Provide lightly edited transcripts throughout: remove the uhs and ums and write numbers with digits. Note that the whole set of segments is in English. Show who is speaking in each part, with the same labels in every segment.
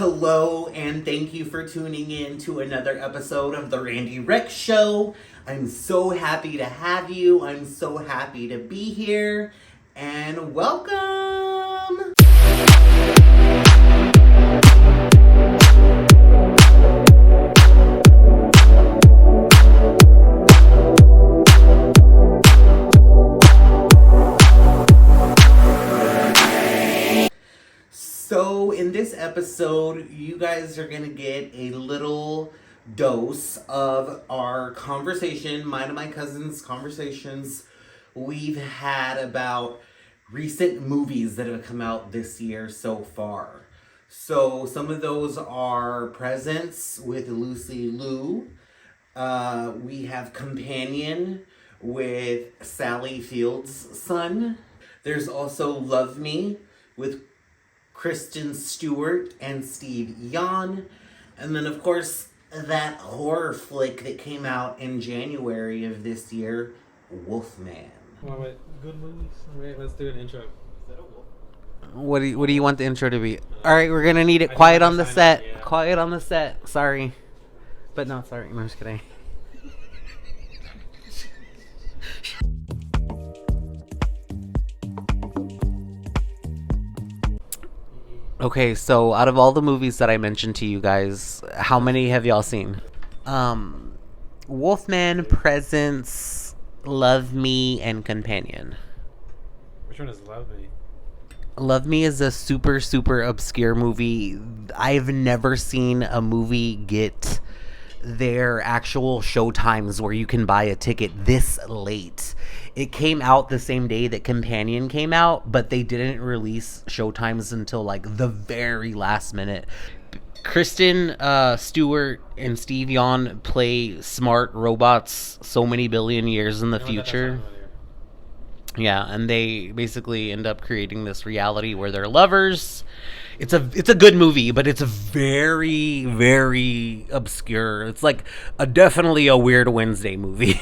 Speaker 1: Hello, and thank you for tuning in to another episode of The Randy Rex Show. I'm so happy to have you. I'm so happy to be here, and welcome! So in this episode, you guys are going to get a little dose of our conversation, mine and my cousin's conversations we've had about recent movies that have come out this year so far. So some of those are Presents with Lucy Liu. We have Companion with Sally Field's son. There's also Love Me with Kristen Stewart and Steve Yeun. And then, of course, that horror flick that came out in January of this year, Wolfman.
Speaker 2: Wait, good movies? Wait, let's do an intro. Is that a wolf?
Speaker 1: What do you want the intro to be? All right, we're going to need it quiet on the set. Yeah. Quiet on the set. Sorry. But no, sorry. I'm just kidding. Okay, so out of all the movies that I mentioned to you guys, how many have y'all seen? Wolfman, Presents, Love Me, and Companion.
Speaker 2: Which one is Love Me?
Speaker 1: Love Me is a super, super obscure movie. I've never seen a movie get their actual show times where you can buy a ticket this late. It came out the same day that Companion came out, but they didn't release showtimes until like the very last minute. Kristen Stewart and Steve Yeun play smart robots so many billion years in the future. Yeah, and they basically end up creating this reality where they're lovers. It's a good movie, but it's a very, very obscure. It's like definitely a Weird Wednesday movie.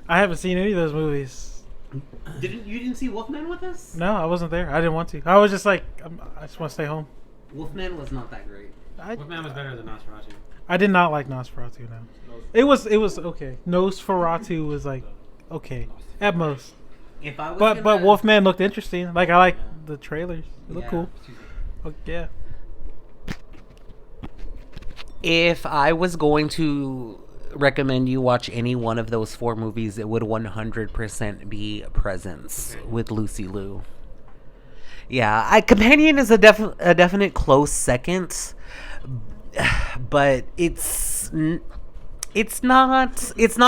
Speaker 3: I haven't seen any of those movies.
Speaker 1: You didn't see Wolfman with us?
Speaker 3: No, I wasn't there. I didn't want to. I was just like, I just want to stay home.
Speaker 1: Wolfman was not that great.
Speaker 2: Wolfman was better than Nosferatu.
Speaker 3: I did not like Nosferatu. No, it was okay. Nosferatu was like okay at most.
Speaker 1: If I was
Speaker 3: but Wolfman looked interesting. Like I like the trailers. It looked cool. Oh, yeah.
Speaker 1: If I was going to recommend you watch any one of those four movies, it would 100% be Presents with Lucy Liu. Yeah, Companion is a definite close second, but it's not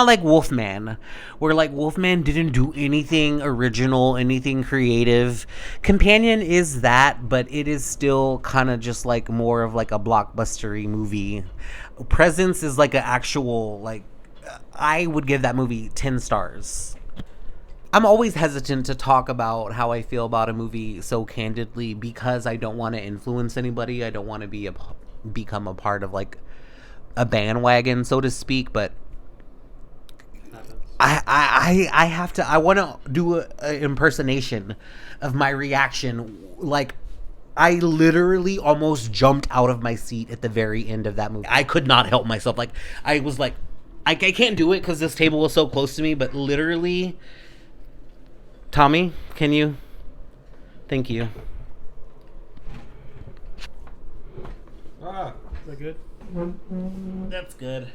Speaker 1: like Wolfman, where like Wolfman didn't do anything original, anything creative. Companion is that, but it is still kind of just like more of like a blockbustery movie. Presence is like an actual, like, I would give that movie 10 stars. I'm always hesitant to talk about how I feel about a movie so candidly because I don't want to influence anybody. I don't want to become a part of like a bandwagon, so to speak, but I have to. I want to do an impersonation of my reaction. Like, I literally almost jumped out of my seat at the very end of that movie. I could not help myself. Like, I was like, I can't do it because this table was so close to me, but literally, Tommy, can you? Thank you.
Speaker 3: Is that good?
Speaker 1: That's good.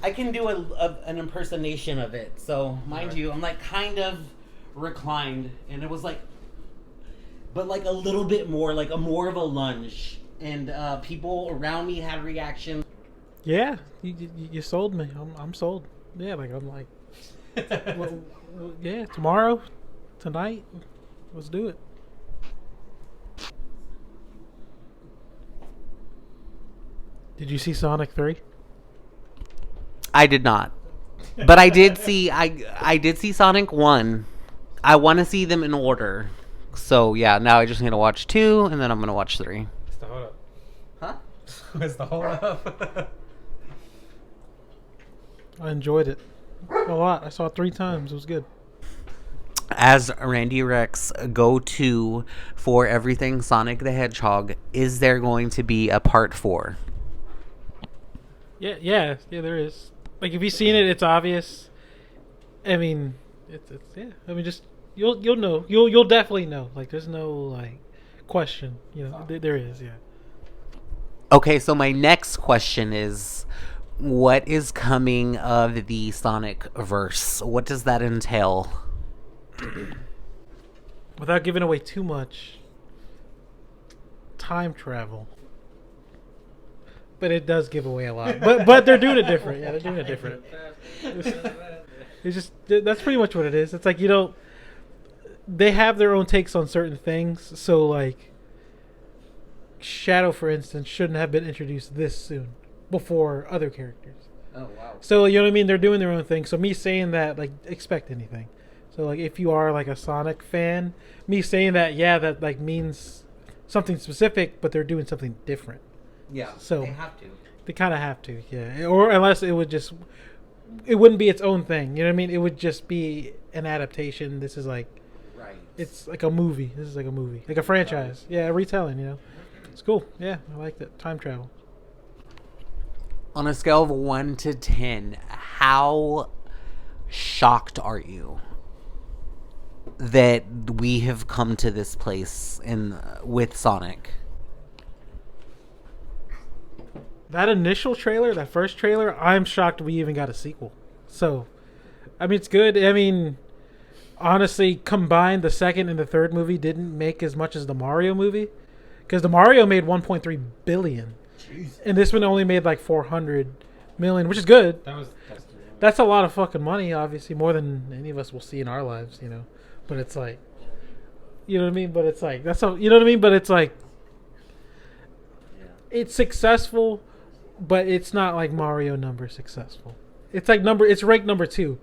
Speaker 1: I can do an impersonation of it. So, mind you, I'm like kind of reclined, and it was like, but like a little bit more, like more of a lunge, and people around me had reactions.
Speaker 3: Yeah, you sold me. I'm sold. Yeah, like I'm like, well, yeah, tomorrow, tonight, let's do it. Did you see Sonic 3?
Speaker 1: I did not. But I did see I did see Sonic 1. I want to see them in order. So, yeah, now I just need to watch 2 and then I'm going to watch 3.
Speaker 2: What's the hold up?
Speaker 1: Huh?
Speaker 2: What's the hold up?
Speaker 3: I enjoyed it a lot. I saw it 3 times. It was good.
Speaker 1: as Randy Rex go-to for everything Sonic the Hedgehog, is there going to be a part 4?
Speaker 3: Yeah, there is. Like, if you've seen it, it's obvious. I mean, it's yeah. I mean, just you'll know. You'll definitely know. Like, there's no like question. You know, there is. Yeah.
Speaker 1: Okay, so my next question is, what is coming of the Sonic verse? What does that entail?
Speaker 3: Without giving away too much, time travel. But it does give away a lot. But they're doing it different. Yeah, they're doing it different. It's just that's pretty much what it is. It's like, you know, they have their own takes on certain things. So like Shadow, for instance, shouldn't have been introduced this soon before other characters.
Speaker 1: Oh wow.
Speaker 3: So you know what I mean? They're doing their own thing. So me saying that, like, expect anything. So like if you are like a Sonic fan, me saying that, yeah, that like means something specific, but they're doing something different.
Speaker 1: Yeah.
Speaker 3: So
Speaker 1: they have to.
Speaker 3: They kind of have to, yeah. Or unless it wouldn't be its own thing. You know what I mean? It would just be an adaptation. This is like,
Speaker 1: Right.
Speaker 3: it's like a movie. This is like a movie, like a franchise. Yeah, a retelling. You know, it's cool. Yeah, I like that. Time travel.
Speaker 1: On a scale of 1 to 10, how shocked are you that we have come to this place with Sonic?
Speaker 3: That initial trailer, that first trailer, I'm shocked we even got a sequel. So, I mean, it's good. I mean, honestly, combined, the second and the third movie didn't make as much as the Mario movie, because the Mario made 1.3 billion,
Speaker 1: Jeez.
Speaker 3: and this one only made like 400 million, which is good. That's a lot of fucking money, obviously, more than any of us will see in our lives, you know. But it's like, you know what I mean? But it's like, you know what I mean? But it's like, it's successful, but it's not like Mario number successful. It's like it's ranked number 2,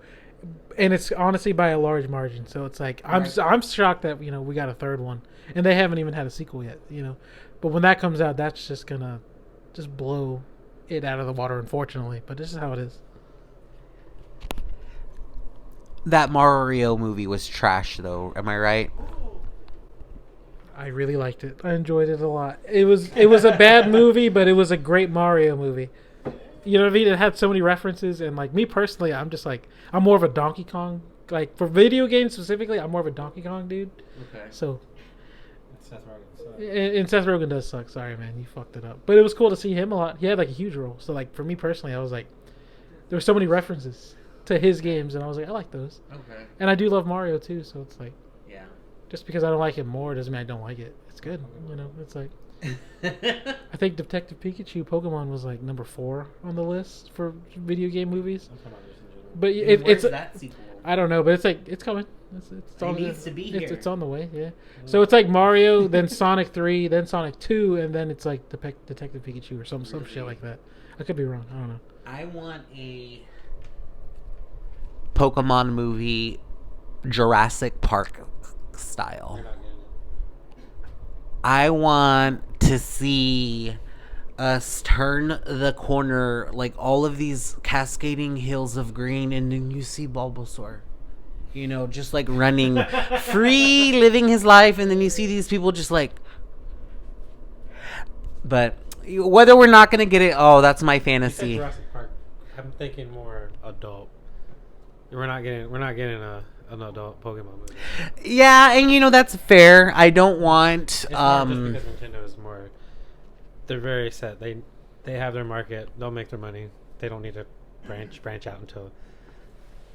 Speaker 3: and it's honestly by a large margin. So it's like, I'm shocked that, you know, we got a third one, and they haven't even had a sequel yet, you know. But when that comes out, that's just gonna just blow it out of the water, unfortunately. But this is how it is.
Speaker 1: That Mario movie was trash, though. Am I right?
Speaker 3: I really liked it. I enjoyed it a lot. It was a bad movie, but it was a great Mario movie. You know what I mean? It had so many references, and like me personally, I'm just like, I'm more of a Donkey Kong. Like for video games specifically, I'm more of a Donkey Kong dude.
Speaker 1: Okay.
Speaker 3: So.
Speaker 2: Seth Rogen sucks.
Speaker 3: And Seth Rogen does suck. Sorry, man, you fucked it up. But it was cool to see him a lot. He had like a huge role. So like for me personally, I was like, there were so many references to his games, and I was like, I like those.
Speaker 1: Okay.
Speaker 3: And I do love Mario too, so it's like,
Speaker 1: Yeah.
Speaker 3: just because I don't like it more doesn't mean I don't like it. It's good, you know. It's like, I think Detective Pikachu Pokemon was like number 4 on the list for video game movies.
Speaker 2: I'm talking about just in general.
Speaker 3: But
Speaker 1: Where's
Speaker 3: it's
Speaker 1: that sequel?
Speaker 3: I don't know, but it's like, it's coming. It's on
Speaker 1: needs to be here.
Speaker 3: It's on the way, yeah. So it's like Mario, then Sonic 3, then Sonic 2, and then it's like Detective Pikachu or some shit like that. I could be wrong. I don't know.
Speaker 1: I want a Pokemon movie, Jurassic Park style.
Speaker 2: You're not getting it.
Speaker 1: I want to see us turn the corner, like all of these cascading hills of green, and then you see Bulbasaur. You know, just like running free, living his life, and then you see these people just like. But whether we're not gonna get it, that's my
Speaker 2: You said
Speaker 1: fantasy.
Speaker 2: Jurassic Park. I'm thinking more adult. We're not getting an adult Pokemon movie.
Speaker 1: Yeah, and you know that's fair. I don't want.
Speaker 2: It's more just because Nintendo is more. They're very set. They have their market. They'll make their money. They don't need to branch out until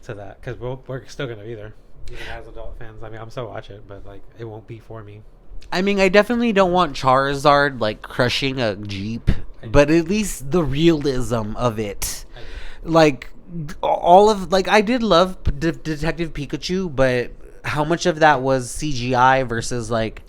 Speaker 2: to that, because we're still gonna be there. Even as adult fans, I mean, I'm still watch it, but like it won't be for me.
Speaker 1: I mean, I definitely don't want Charizard like crushing a Jeep, but at least the realism of it, like all of like I did love Detective Pikachu, but how much of that was CGI versus like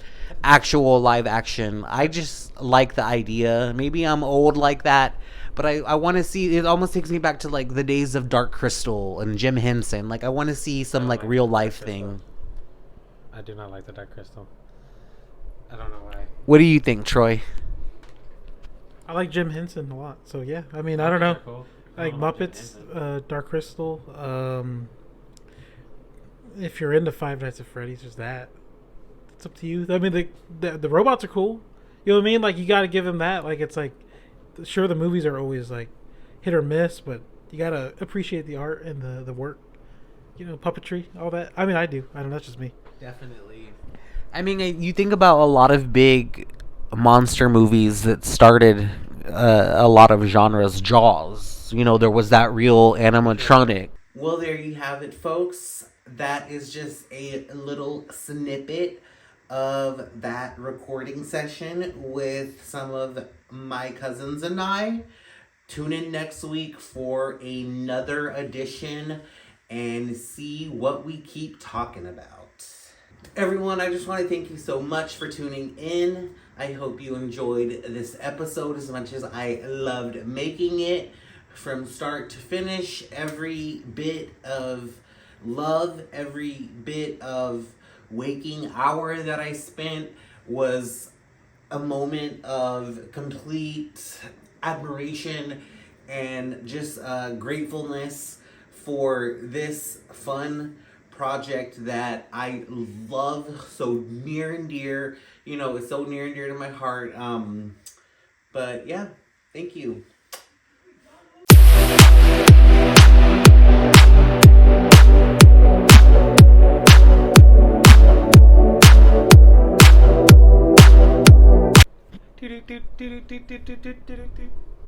Speaker 1: actual live action? I just like the idea. Maybe I'm old like that, but I want to see. It almost takes me back to like the days of Dark Crystal and Jim Henson. Like I want to see some like real life thing.
Speaker 2: I do not like the Dark Crystal. I don't know why.
Speaker 1: What do you think, Troy?
Speaker 3: I like Jim Henson a lot. So yeah, I mean, I don't know.
Speaker 2: Cool.
Speaker 3: Like Muppets, Dark Crystal, if you're into Five Nights at Freddy's, there's that. It's up to you. I mean, the robots are cool. You know what I mean? Like, you got to give them that. Like, it's like, sure, the movies are always like hit or miss, but you got to appreciate the art and the work. You know, puppetry, all that. I mean, I do. I don't know. That's just me.
Speaker 1: Definitely. I mean, you think about a lot of big monster movies that started a lot of genres. Jaws. You know, there was that real animatronic. Well, there you have it, folks. That is just a little snippet of that recording session with some of my cousins and I. Tune in next week for another edition and see what we keep talking about. Everyone, I just want to thank you so much for tuning in. I hope you enjoyed this episode as much as I loved making it. From start to finish, every bit of love, every bit of waking hour that I spent was a moment of complete admiration and just gratefulness for this fun project that I love so near and dear. You know, it's so near and dear to my heart. But yeah, thank you.
Speaker 2: Do do do do do do do do do do do.